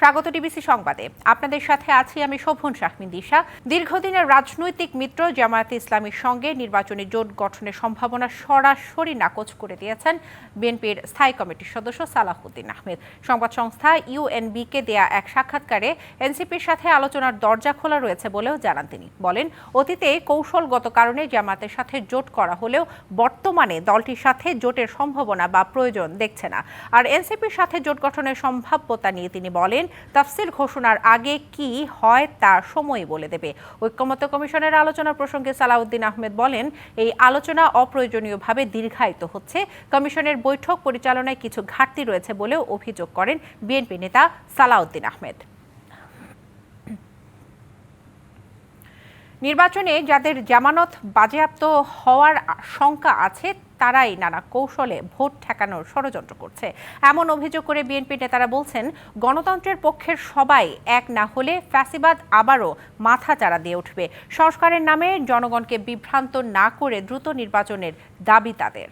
স্বাগত ডিবিসি সংবাদে। আপনাদের সাথে আছি আমি শোভন শাহমিন দিশা। দীর্ঘদিনের রাজনৈতিক মিত্র জামায়াতে ইসলামীর সঙ্গে নির্বাচনী জোট গঠনের সম্ভাবনা সরাসরি নাকচ করে দিয়েছেন বিএনপির স্থায়ী কমিটির সদস্য সালাহউদ্দিন আহমেদ। সংবাদ সংস্থা ইউএনবিকে দেয়া এক সাক্ষাৎকারে এনসিপির সাথে আলোচনার দরজা খোলা রয়েছে বলেও জানান তিনি। বলেন, অতীতে কৌশলগত কারণে জামায়াতের সাথে জোট করা হলেও বর্তমানে দলটির সাথে জোটের সম্ভাবনা বা প্রয়োজন দেখছে না। আর এনসিপির সাথে জোট গঠনের সম্ভাব্যতা নিয়ে তিনি বলেন, তাফসির ঘোষণার আগে কি হয় তা সময় বলে দেবে। ঐক্যমত্য কমিশনের আলোচনা প্রসঙ্গে সালাহউদ্দিন আহমেদ বলেন, এই আলোচনা অপ্রয়োজনীয়ভাবে দীর্ঘায়িত হচ্ছে। কমিশনের বৈঠক পরিচালনায় কিছু ঘাটতি রয়েছে বলেও অভিযোগ করেন বিএনপি নেতা সালাহউদ্দিন আহমেদ। নির্বাচনে যাদের জামানত বাজেয়াপ্ত হওয়ার শঙ্কা আছে তারাই নানা কৌশলে ভোট ঠেকানোর ষড়যন্ত্র করছে, এমন অভিযোগ করে বিএনপি নেতারা বলছেন, গণতন্ত্রের পক্ষের সবাই এক না হলে ফ্যাসিবাদ আবারও মাথাচাড়া দিয়ে উঠবে। সংস্কারের নামে জনগণকে বিভ্রান্ত না করে দ্রুত নির্বাচনের দাবি তাদের।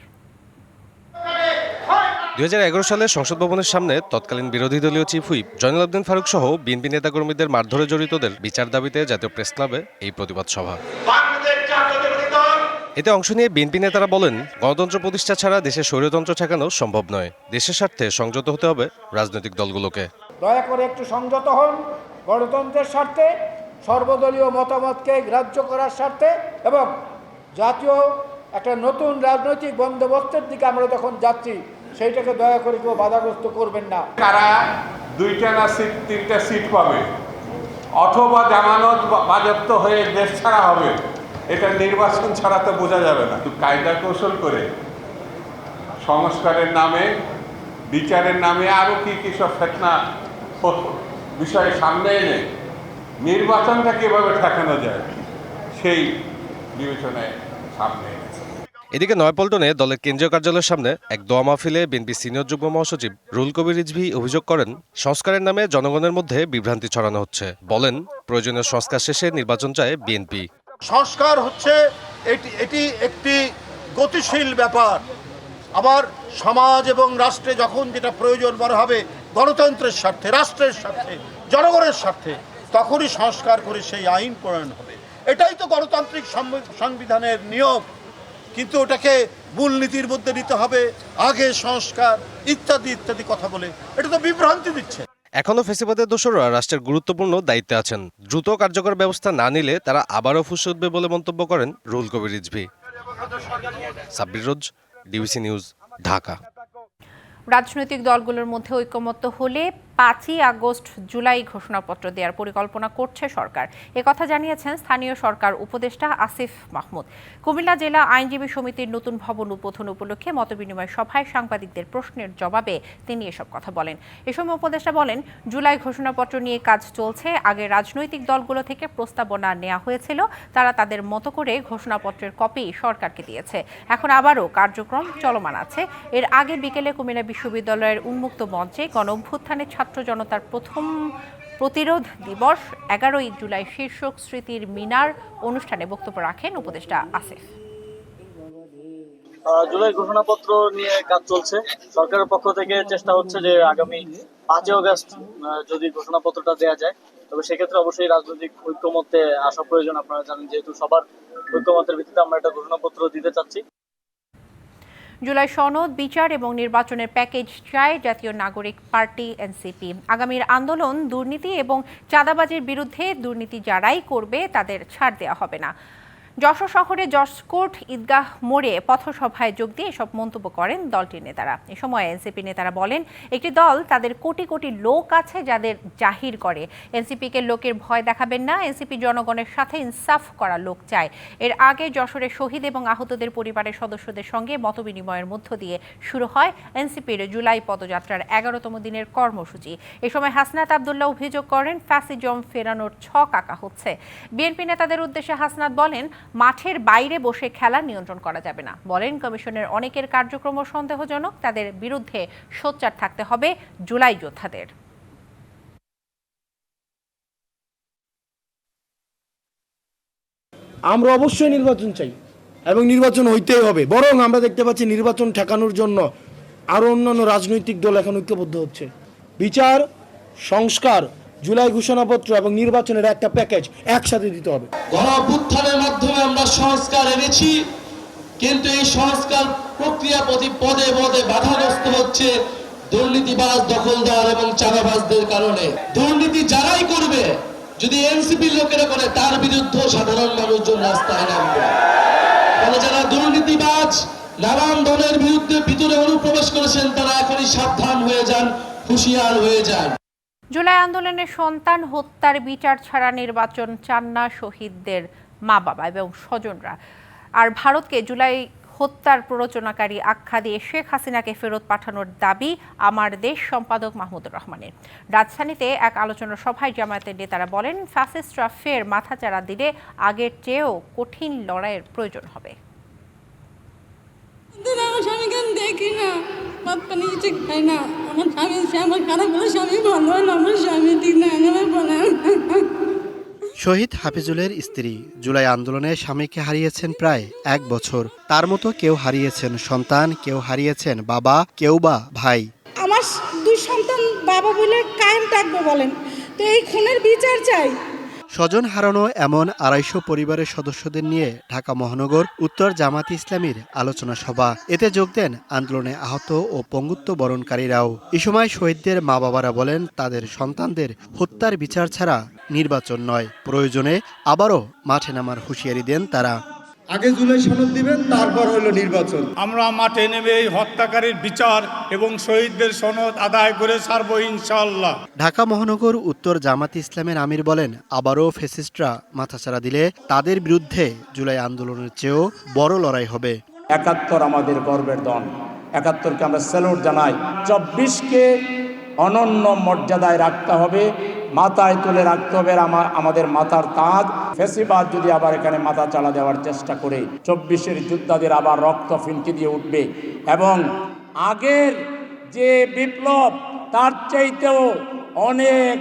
2011 সালে সংসদ ভবনের সামনে তৎকালীন বিরোধী দলীয় চিফ হুইপ জয়নুল আবদিন ফারুক সহ বিএনপি নেতাকর্মীদের মারধরে জড়িতদের বিচার দাবিতে জাতীয় প্রেস ক্লাবে এই প্রতিবাদ সভা। এতে অংশ নিয়ে বিএনপি নেতারা বলেন, গণতন্ত্র প্রতিষ্ঠা ছাড়া দেশের স্বৈরতন্ত্র ঠেকানো সম্ভব নয়। দেশের স্বার্থে সংযত হতে হবে রাজনৈতিক দলগুলোকে। দয়া করে একটু সংযত হন, গণতন্ত্রের স্বার্থে, সর্বদলীয় মতামতকে গ্রাহ্য করার স্বার্থে এবং জাতীয় একটা নতুন রাজনৈতিক বন্দোবস্তের দিকে আমরা যখন যাচ্ছি, সেইটাকে দয়া করে কেউ বাধাগ্রস্ত করবেন না। কারা 2টা না 3টা সিট পাবে অথবা জামানত বাজেয়াপ্ত হয়ে দেশ ছাড়া হবে, এটা নির্বাচন ছাড়া তো বোঝা যাবে না। কায়দা কৌশল করে সংস্কারের নামে, বিচারের নামে আরো কি সব ফেতনা বিষয়ে সামনে এনে নির্বাচনটা কিভাবে ঠেকানো যায় সেই বিবেচনায় সামনে এনেছে। এদিকে নয়াপল্টনে দলের কেন্দ্রীয় কার্যালয়ের সামনে এক দোয়া মাহফিলে বিএনপি সিনিয়র যুগ্ম মহাসচিব রুহুল কবির রিজভী অভিযোগ করেন, সংস্কারের নামে জনগণের মধ্যে বিভ্রান্তি ছড়ানো হচ্ছে। বলেন, প্রয়োজনীয় সংস্কার শেষে নির্বাচন চায় বিএনপি। সংস্কার হচ্ছে এটি একটি গতিশীল ব্যাপার। আবার সমাজ এবং রাষ্ট্রে যখন যেটা প্রয়োজন মনে হবে গণতন্ত্রের স্বার্থে, রাষ্ট্রের স্বার্থে, জনগণের স্বার্থে, তখনই সংস্কার করে সেই আইন প্রণয়ন হবে। এটাই তো গণতান্ত্রিক সংবিধানের নিয়ম। কিন্তু ওটাকে মূলনীতির মধ্যে নিতে হবে, আগে সংস্কার ইত্যাদি ইত্যাদি কথা বলে এটা তো বিভ্রান্তি দিচ্ছে। এখনও ফ্যাসিবাদের দোসররা রাষ্ট্রের গুরুত্বপূর্ণ দায়িত্বে আছেন। দ্রুত কার্যকর ব্যবস্থা না নিলে তারা আবারও ফুঁসে উঠবে বলে মন্তব্য করেন রুহুল কবির রিজভী। সাব্বির রোজ, ডিবিসি নিউজ, ঢাকা। রাজনৈতিক দলগুলোর মধ্যে ঐকমত্য হলে 5ই আগস্ট জুলাই ঘোষণাপত্র দেওয়ার পরিকল্পনা করছে সরকার। একথা জানিয়েছেন স্থানীয় সরকার উপদেষ্টা আসিফ মাহমুদ। কুমিল্লা জেলা আইনজীবী সমিতির নতুন ভবন উদ্বোধন উপলক্ষে মতবিনিময় সভায় সাংবাদিকদের প্রশ্নের জবাবে তিনি এসব কথা বলেন। এ সময় উপদেষ্টা বলেন, জুলাই ঘোষণাপত্র নিয়ে কাজ চলছে। আগে রাজনৈতিক দলগুলো থেকে প্রস্তাবনা নেওয়া হয়েছিল, তারা তাদের মতো করে ঘোষণাপত্রের কপি সরকারকে দিয়েছে। এখন আবারও কার্যক্রম চলমান আছে। এর আগে বিকেলে কুমিল্লা বিশ্ববিদ্যালয়ের উন্মুক্ত মঞ্চে গণঅভ্যুত্থানের ছাত্র জনতার প্রথম প্রতিরোধ দিবস 11ই জুলাই শীর্ষক স্মৃতির মিনার অনুষ্ঠানে বক্তব্য রাখেন উপদেষ্টা আসিফ। জুলাই ঘোষণাপত্র নিয়ে কাজ চলছে। সরকারের পক্ষ থেকে চেষ্টা হচ্ছে যে আগামী 5ই আগস্ট যদি ঘোষণাপত্রটা দেওয়া যায়, তবে সেক্ষেত্রে অবশ্যই রাজনৈতিক ঐক্যমত্যে আসা প্রয়োজন। আপনারা জানেন, যেহেতু সবার ঐক্যমত্যের ভিত্তিতে আমরা একটা ঘোষণাপত্র দিতে চাচ্ছি। জুলাই সনদ, বিচার এবং নির্বাচনের প্যাকেজ চায় জাতীয় নাগরিক পার্টি এনসিপি। আগামীর আন্দোলন দুর্নীতি এবং চাঁদাবাজির বিরুদ্ধে। দুর্নীতি যারাই করবে তাদের ছাড় দেওয়া হবে না। যশোর শহরে জসকোর্ট ঈদগাহ মোড়ে পথসভায় যোগ দিয়ে এসব মন্তব্য করেন দলটির নেতারা। এ সময় এনসিপি নেতারা বলেন, একটি দল তাদের কোটি কোটি লোক আছে যাদের জাহির করে। এনসিপিকে লোকের ভয় দেখাবেন না। এনসিপি জনগণের সাথে ইনসাফ করা লোক চায়। এর আগে যশোরে শহীদ এবং আহতদের পরিবারের সদস্যদের সঙ্গে মতবিনিময়ের মধ্য দিয়ে শুরু হয় এনসিপির জুলাই পদযাত্রার 11তম দিনের কর্মসূচি। এ সময় হাসনাত আব্দুল্লাহ অভিযোগ করেন, ফ্যাসিজম ফেরানোর ছক আঁকা হচ্ছে। বিএনপি নেতাদের উদ্দেশ্যে হাসনাত বলেন, মাঠের বাইরে বসে খেলা নিয়ন্ত্রণ করা যাবে না। বলেন, কমিশনের অনেকের কার্যক্রম সন্দেহজনক, তাদের বিরুদ্ধে সোচ্চার থাকতে হবে জুলাই যোদ্ধাদের। আমরা অবশ্যই নির্বাচন চাই এবং নির্বাচন হইতেই হবে। বরং আমরা দেখতে পাচ্ছি নির্বাচন ঠেকানোর জন্য আরো অন্যান্য রাজনৈতিক দল এখন ঐক্যবদ্ধ হচ্ছে। বিচার সংস্কার, জুলাই ঘোষণাপত্র এবং নির্বাচনের একটা প্যাকেজ একসাথে দিতে হবে। গণঅভ্যুত্থানের মাধ্যমে আমরা সংস্কার এনেছি, কিন্তু এই সংস্কার প্রক্রিয়া প্রতি পদে পদে বাধাগ্রস্ত হচ্ছে দুর্নীতিবাজ, দখলদার এবং চাঁদাবাজদের কারণে। দুর্নীতি যারাই করবে, যদি এনসিপির লোকেরা করে, তার বিরুদ্ধে সাধারণ মানুষজন রাস্তায় নামবে। ফলে যারা দুর্নীতিবাজ, নানান দলের বিরুদ্ধে ভিতরে অনুপ্রবেশ করেছেন, তারা এখনই সাবধান হয়ে যান, হুঁশিয়ার হয়ে যান। জুলাই আন্দোলনে সন্তান হত্যার বিচার ছাড়া নির্বাচন চান না শহীদদের মা বাবা এবং স্বজনরা। আর ভারতকে জুলাই হত্যার প্ররোচনাকারী আখ্যা দিয়ে শেখ হাসিনাকে ফেরত পাঠানোর দাবি আমার দেশ সম্পাদক মাহমুদুর রহমানের। রাজধানীতে এক আলোচনা সভায় জামায়াতের নেতারা বলেন, ফ্যাসিস্টরা ফের মাথাচাড়া দিলে আগের চেয়েও কঠিন লড়াইয়ের প্রয়োজন হবে। আমার স্বামীকে দেখি না, ভাত পানি কিছু খাই না। আমার স্বামী, আমার খারাপ হলে স্বামী ভালো হলো, আমার স্বামী ঠিক না বলে। শহীদ হাফিজুলের স্ত্রী জুলাই আন্দোলনে স্বামীকে হারিয়েছেন প্রায় 1 বছর। তার মতো কেউ হারিয়েছেন সন্তান, কেউ হারিয়েছেন বাবা, কেউ বা ভাই। আমার 2 সন্তান বাবা বলে কায়েম থাকবে বলেন, তো এই খুনের বিচার চাই। স্বজন হারানো এমন 250 পরিবারের সদস্যদের নিয়ে ঢাকা মহানগর উত্তর জামাত ইসলামীর আলোচনা সভা। এতে যোগ দেন আন্দোলনে আহত ও পঙ্গুত্ব বরণকারীরাও। এ সময় শহীদদের মা বাবারা বলেন, তাদের সন্তানদের হত্যার বিচার ছাড়া নির্বাচন নয়, প্রয়োজনে আবারও মাঠে নামার হুঁশিয়ারি দেন তারা। আগে জুলাই সনদ দিবেন, তারপর হলো নির্বাচন। আমরা মাঠে নেমে এই হত্যাকারীর বিচার এবং শহীদদের সনদ আদায় করে ছাড়বো ইনশাআল্লাহ। ঢাকা মহানগর উত্তর জামাত ইসলামের আমির বলেন, আবারও ফ্যাসিস্টরা মাথাচাড়া দিলে তাদের বিরুদ্ধে জুলাই আন্দোলনের চেয়েও বড় লড়াই হবে। 71 আমাদের গর্বের দল, 71কে আমরা স্যালুট জানাই। 24কে অনন্য মর্যাদায় রাখতে হবে, মাথায় তুলে রাখতে হবে আমাদের মাথার তাজ। ফেসিবাদ যদি আবার এখানে মাথা চালা দেওয়ার চেষ্টা করে, 24-এর যোদ্ধাদের আবার রক্ত ফিনকি দিয়ে উঠবে এবং আগের যে বিপ্লব তার চাইতেও অনেক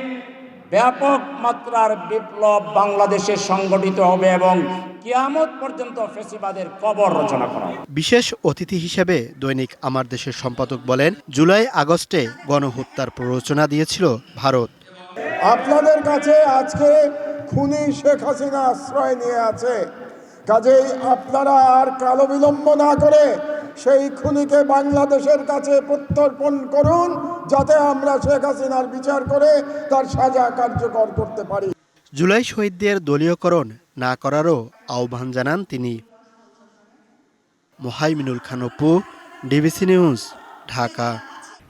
ব্যাপক মাত্রার বিপ্লব বাংলাদেশে সংগঠিত হবে এবং কিয়ামত পর্যন্ত ফেসিবাদের কবর রচনা করা হবে। বিশেষ অতিথি হিসেবে দৈনিক আমার দেশের সম্পাদক বলেন, জুলাই আগস্টে গণহত্যার প্ররোচনা দিয়েছিল ভারত। আপনাদের কাছে আজকে খুনি শেখ হাসিনা আশ্রয় নিয়ে আছে, কাজেই আপনারা আর কালো বিলম্ব না করে সেই খুনিকে বাংলাদেশের কাছে প্রত্যর্পণ করুন, যাতে আমরা শেখ হাসিনার বিচার করে তার সাজা কার্যকর করতে পারি। জুলাই শহীদদের দলীয়করণ না করারও আহ্বান জানান তিনি। Mohaiminul Khan Apu, DBC news, Dhaka.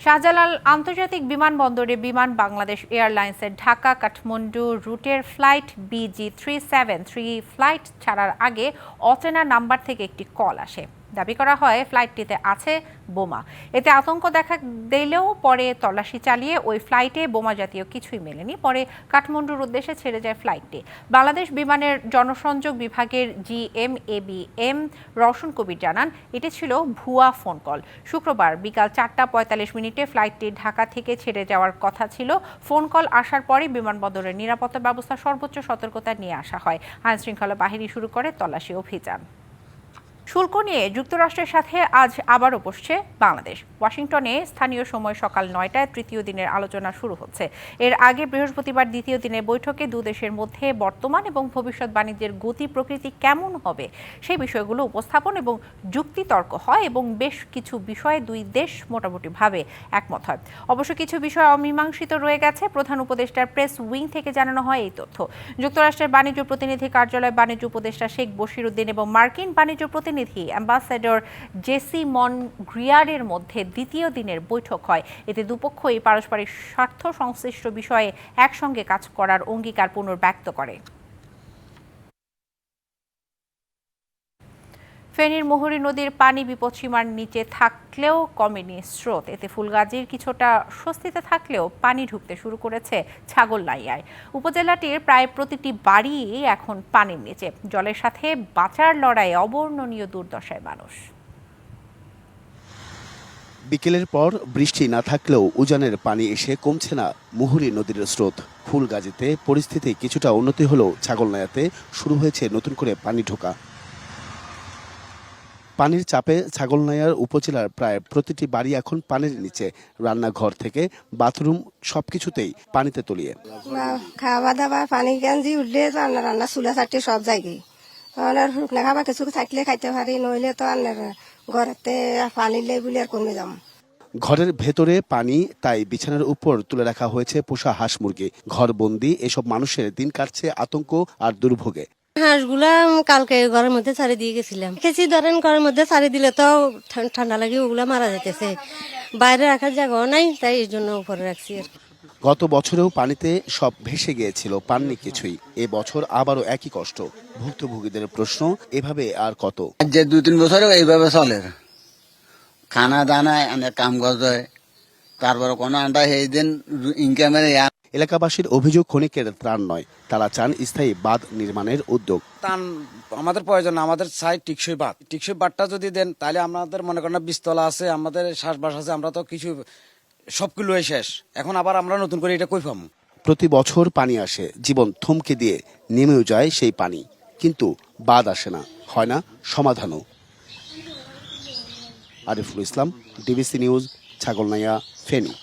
শাহজালাল আন্তর্জাতিক বিমানবন্দরে বিমান বাংলাদেশ এয়ারলাইন্সের ঢাকা কাঠমান্ডু রুটের ফ্লাইট BG373 ফ্লাইট ছাড়ার আগে অচেনা নাম্বার থেকে একটি কল আসে। দাবি করা হয় ফ্লাইটটিতে আছে বোমা। এতে আতঙ্ক দেখা দিলেও পরে তল্লাশি চালিয়ে ওই ফ্লাইটে বোমা জাতীয় কিছুই মেলেনি। পরে কাঠমান্ডুর উদ্দেশ্যে ছেড়ে যায় ফ্লাইটটি। বাংলাদেশ বিমানের জনসংযোগ বিভাগের GMABM রওশন কবির জানান, এটি ছিল ভুয়া ফোন কল। শুক্রবার বিকাল 4:45 ফ্লাইটটি ঢাকা থেকে ছেড়ে যাওয়ার কথা ছিল। ফোন কল আসার পরে বিমানবন্দরের নিরাপত্তা ব্যবস্থা সর্বোচ্চ সতর্কতা নিয়ে আসা হয়। আইনশৃঙ্খলা বাহিনী শুরু করে তল্লাশি অভিযান। শুল্ক নিয়ে যুক্তরাষ্ট্রের সাথে আজ আবারও বসছে বাংলাদেশ। ওয়াশিংটনে স্থানীয় সময় সকাল 9টায় তৃতীয় দিনের আলোচনা শুরু হচ্ছে। এর আগে বৃহস্পতিবার দ্বিতীয় দিনের বৈঠকে দু দেশের মধ্যে বর্তমান এবং ভবিষ্যৎ বাণিজ্যের গতি প্রকৃতি কেমন হবে সেই বিষয়গুলো উপস্থাপন এবং যুক্তিতর্ক হয় এবং বেশ কিছু বিষয়ে দুই দেশ মোটামুটিভাবে একমত হয়। অবশ্য কিছু বিষয় অমীমাংসিত রয়ে গেছে। প্রধান উপদেষ্টার প্রেস উইং থেকে জানানো হয় এই তথ্য। যুক্তরাষ্ট্রের বাণিজ্য প্রতিনিধি কার্যালয় বাণিজ্য উপদেষ্টা শেখ বশির উদ্দিন এবং মার্কিন বাণিজ্য প্রতিনিধি অ্যাম্বাসেডর জেসি মন গ্রিয়ারের মধ্যে দ্বিতীয় দিনের বৈঠক হয়। এতে দুপক্ষই পারস্পরিক স্বার্থ সংশ্লিষ্ট বিষয়ে একসঙ্গে কাজ করার অঙ্গীকার পুনর্ব্যক্ত করে। ফেনীর মুহুরী নদীর পানি বিপদসীমার নিচে থাকলেও কমেনি স্রোত। এতে ফুলগাজীর কিছুটা স্বস্তিতে থাকলেও পানি ঢুকতে শুরু করেছে ছাগলনাইয়ায়। উপজেলাটির প্রায় প্রতিটি বাড়ি এখন পানির নিচে। জলের সাথে বাঁচার লড়াইয়ে অবর্ণনীয় দুর্দশায় মানুষ। বিকেলের পর বৃষ্টি না থাকলেও উজানের পানি এসে কমছে না মুহুরী নদীর স্রোত। ফুলগাজীতে পরিস্থিতি কিছুটা উন্নতি হলেও ছাগলনাইয়াতে শুরু হয়েছে নতুন করে পানি ঢোকা। পানির চাপে ছাগলনাইয়ার উপজেলার প্রায় প্রতিটি বাড়ি এখন পানির নিচে, রান্নাঘর থেকে বাথরুম সবকিছুতেই পানিতে তলিয়ে। খাওয়া দাওয়া পানি গেঞ্জি উঠলে রান্না রান্না চুলা চারটে সব জায়গায় শুকনা খাবার কিছু থাকলে খাইতে পারি, নইলে তো ঘরেতে পানি লেগুলি আর কমে যাম। ঘরের ভেতরে পানি, তাই বিছানার উপর তুলে রাখা হয়েছে পোষা হাঁস মুরগি। ঘরবন্দি এসব মানুষের দিন কাটছে আতঙ্ক আর দুর্ভোগে। হাঁসগুলা কালকে ঘরের মধ্যে ছাড়ি দিয়ে গেছিলাম, দেখেছি ধরেন ঘরের মধ্যে ছাড়ি দিলে তো ঠান্ডা লাগে, ওগুলা মারা যেতেছে, বাইরে রাখার জায়গাও নাই, তাই এই জন্য উপরে রাখছি। গত বছরেও পানিতে সব ভেসে গিয়েছিল, পাননি কিছুই। এবছর আবারও একই কষ্ট। ভুক্তভোগীদের প্রশ্ন, এভাবে আর কত? যে 2-3 বছর এইভাবে চলে, খানা দানায় অনেক কাম করতে, তারপরে কোনো আন্ডা সেই দিন ইনকামের। এলাকাবাসীর অভিযোগ ক্ষণিকের ত্রাণ নয়, তারা চান স্থায়ী বাঁধ নির্মাণের উদ্যোগ। ত্রাণ আমাদের প্রয়োজন, আমাদের চাই টিকসই বাঁধ। টিকসই বাঁধটা যদি দেন তাহলে আমাদের মনে করেন বীজতলা আছে, আমাদের শ্বাসবাস আছে, আমরা তো কিছু সবগুলো শেষ, এখন আবার আমরা নতুন করে এটা কই পাবো? প্রতি বছর পানি আসে, জীবন থমকে দিয়ে নেমেও যায় সেই পানি, কিন্তু বাদ আসে না, হয় না সমাধানও। Ariful Islam, DBC news, Chhagalnaiya, Feni.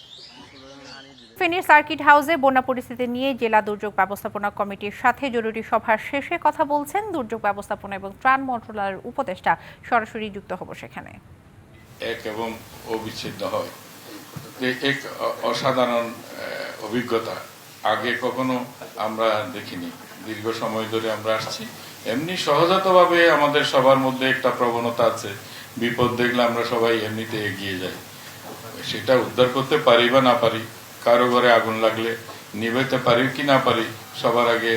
ফেনীর সার্কিট হাউসে বন্যা পরিস্থিতি নিয়ে জেলা দুর্যোগ ব্যবস্থাপনা কমিটির সাথে জরুরি সভার শেষে কথা বলছেন দুর্যোগ ব্যবস্থাপনা এবং ত্রাণ মন্ত্রণালয়ের উপদেষ্টা। সরাসরি যুক্ত হব সেখানে। এক এবং অবিচ্ছেদ্য হয়, এক অসাধারণ অভিজ্ঞতা, আগে কখনো আমরা দেখিনি। দীর্ঘ সময় ধরে আমরা আসছি, এমনি সহজাতভাবে আমাদের সবার মধ্যে একটা প্রবণতা আছে, বিপদ দেখলে আমরা সবাই এমনিতে এগিয়ে যাই। সেটা উদ্ধার করতে পারি বা না পারি, কারো ঘরে আগুন লাগলে নিভাইতে পারি কি না পারি, সবার আগে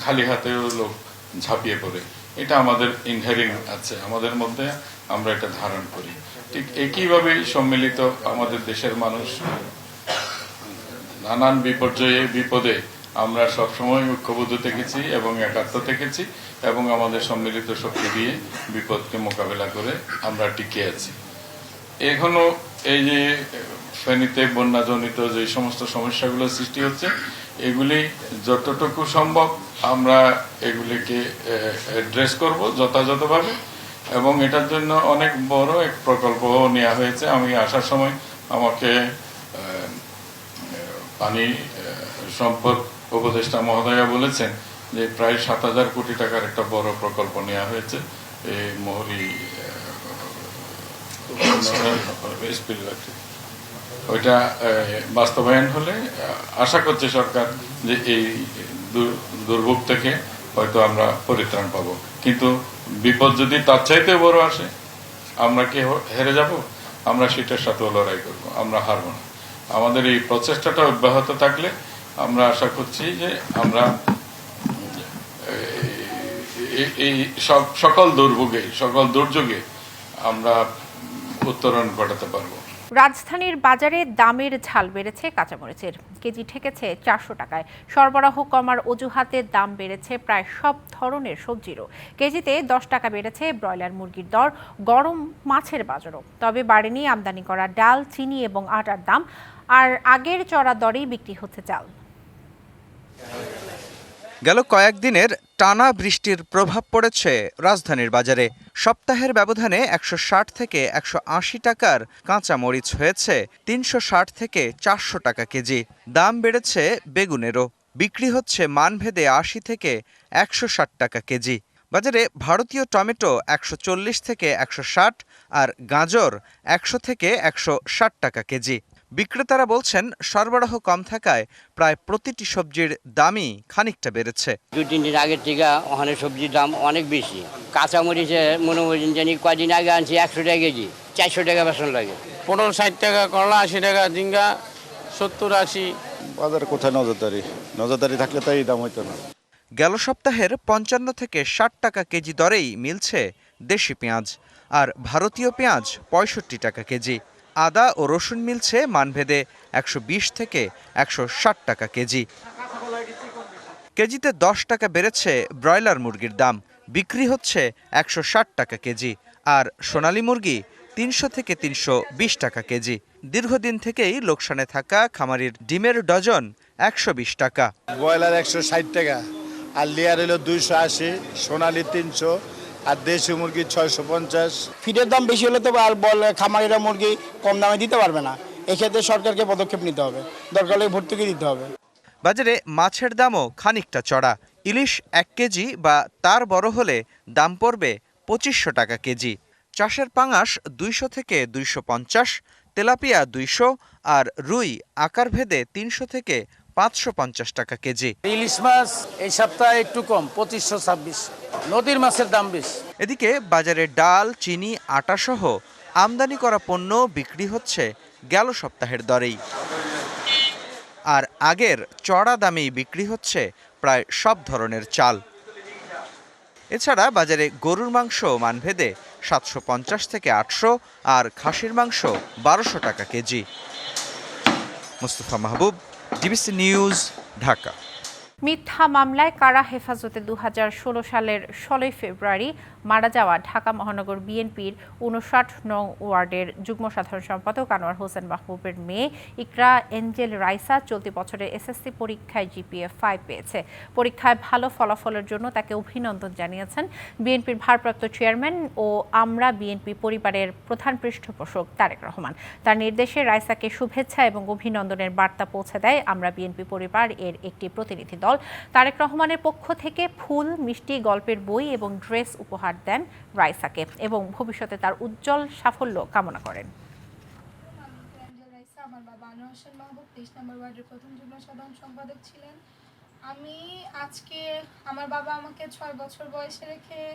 খালি হাতেও লোক ঝাঁপিয়ে পড়ে। এটা আমাদের ইনহেরিং আছে, আমাদের মধ্যে আমরা এটা ধারণ করি। ঠিক একইভাবে সম্মিলিত আমাদের দেশের মানুষ নানান বিপর্যয়ে বিপদে আমরা সবসময় ঐক্যবদ্ধ থেকেছি এবং একাত্ম থেকেছি, এবং আমাদের সম্মিলিত শক্তি দিয়ে বিপদকে মোকাবেলা করে আমরা টিকে আছি। এখনো এই যে ফেনীতে বন্যাজনিত যে সমস্ত সমস্যাগুলো সৃষ্টি হচ্ছে, এগুলি যতটুকু সম্ভব আমরা এগুলিকে অ্যাড্রেস করব যথাযথভাবে, এবং এটার জন্য অনেক বড় এক প্রকল্প নেওয়া হয়েছে। আমি আসার সময় আমাকে পানি সম্পদ উপদেষ্টা মহোদয়া বলেছেন যে প্রায় 7,000 কোটি টাকার একটা বড় প্রকল্প নেওয়া হয়েছে এই মোহরি ওইটা বাস্তবায়ন হলে আশা করছে সরকার যে এই দুর্ভোগ থেকে হয়তো আমরা পরিত্রাণ পাবো। কিন্তু বিপদ যদি তার চাইতে বড় আসে, আমরা কি হেরে যাব? আমরা সেটার সাথেও লড়াই করব, আমরা হারবো না। আমাদের এই প্রচেষ্টাটা অব্যাহত থাকলে আমরা আশা করছি যে আমরা এই সকল দুর্ভোগে, সকল দুর্যোগে আমরা উত্তরণ ঘটাতে পারবো। রাজধানীর বাজারে দামের ঝাল বেড়েছে কাঁচামরিচের, কেজি ঠেকেছে 400 টাকায়। সরবরাহ কমার অজুহাতে দাম বেড়েছে প্রায় সব ধরনের সবজিরও। কেজিতে 10 টাকা বেড়েছে ব্রয়লার মুরগির দর, গরম মাছের বাজারও। তবে বাড়েনি আমদানি করা ডাল, চিনি এবং আটার দাম, আর আগের চড়া দরেই বিক্রি হচ্ছে চাল। গেল কয়েকদিনের টানা বৃষ্টির প্রভাব পড়েছে রাজধানীর বাজারে। সপ্তাহের ব্যবধানে 160 থেকে 180 টাকার কাঁচা মরিচ হয়েছে 360 থেকে 400 টাকা কেজি। দাম বেড়েছে বেগুনেরও, বিক্রি হচ্ছে মানভেদে 80 থেকে 160 টাকা কেজি। বাজারে ভারতীয় টমেটো 140 থেকে 160 আর গাজর 100 থেকে 160 টাকা কেজি। বিক্রেতারা বলছেন সরবরাহ কম থাকায় প্রায় প্রতিটি সবজির দামই খানিকটা বেড়েছে। 2-3 দিন আগের থেকে ওখানে সবজির দাম অনেক বেশি। কাঁচামরিচে মনে করেন জানি কয়দিন আগে আনছি 100 টাকা কেজি, 400 টাকা বেতন লাগে। 15-60 টাকা করলা, 80 টাকা ঝিঙ্গা, 70-80। বাজারে কোথায় নজরদারি থাকলে তাই দাম হইতো না। গেল সপ্তাহের 55 থেকে 60 টাকা কেজি দরেই মিলছে দেশি পেঁয়াজ, আর ভারতীয় পেঁয়াজ 65 টাকা কেজি। আদা ও রসুন মিলছে মানভেদে 120 থেকে 160 টাকা কেজি। কেজিতে 10 টাকা বেড়েছে ব্রয়লার মুরগির দাম, বিক্রি হচ্ছে 160 টাকা কেজি। আর সোনালী মুরগি 300 থেকে 320 টাকা কেজি। দীর্ঘদিন থেকেই লোকসানে থাকা খামারির ডিমের ডজন 120 টাকা। ব্রয়লার 160 টাকা, আর লেয়ার হলো 280, সোনালী 300, আর দেশি মুরগি 650। ফিডের দাম বেশি হলে তো আর বলে খামারিরা মুরগি কম দামে দিতে পারবে না, এক্ষেত্রে সরকারকে পদক্ষেপ নিতে হবে, দরকার হলে ভর্তুকি দিতে হবে। বাজারে মাছের দামও খানিকটা চড়া। ইলিশ 1 কেজি বা তার বড় হলে দাম পড়বে 2500 টাকা কেজি। চাষের পাঙাশ 200 থেকে 250, তেলাপিয়া 200 আর রুই আকার ভেদে 300 থেকে 550 টাকা কেজি। ইলিশ মাছ এই সপ্তাহে একটু কম, 2526। নদীর মাছের দাম বেশি। এদিকে বাজারে ডাল, চিনি, আটা সহ আমদানি করা পণ্য বিক্রি হচ্ছে গেল সপ্তাহের দরেই। আর আগের চড়া দামেই বিক্রি হচ্ছে প্রায় সব ধরনের চাল। এছাড়া বাজারে গরুর মাংস মানভেদে 750 থেকে 800 আর খাসির মাংস 1200 টাকা কেজি। মুস্তফা মাহবুব, ডিবিসি নিউজ, ঢাকা। মিথ্যা মামলায় কারা হেফাজতে 2016 সালের 16 ফেব্রুয়ারি মারা যাওয়া ঢাকা মহানগর বিএনপির 59 নং ওয়ার্ডের যুগ্ম সাধারণ সম্পাদক আনোয়ার হোসেন মাহবুবের মেয়ে ইকরা এঞ্জেল রাইসা চলতি বছরের এসএসসি পরীক্ষায় জিপিএ 5 পেয়েছে। পরীক্ষায় ভালো ফলাফলের জন্য তাকে অভিনন্দন জানিয়েছেন বিএনপির ভারপ্রাপ্ত চেয়ারম্যান ও আমরা বিএনপি পরিবারের প্রধান পৃষ্ঠপোষক তারেক রহমান। তার নির্দেশে রাইসাকে শুভেচ্ছা এবং অভিনন্দনের বার্তা পৌঁছে দেয় আমরা বিএনপি পরিবার এর একটি প্রতিনিধি দল। তারেক রহমানের পক্ষ থেকে ফুল, মিষ্টি, গল্পের বই এবং ড্রেস উপহার দেন রাইসাকে এবং ভবিষ্যতে তার উজ্জ্বল সাফল্য কামনা করেন। আমার বাবা আনোয়ার হোসেন মাহবুব 23 নম্বর ওয়ার্ডের প্রথম যুগ্ম সাধারণ সম্পাদক ছিলেন। আমি আজকে আমার বাবা আমাকে 6 বছর বয়সে রেখে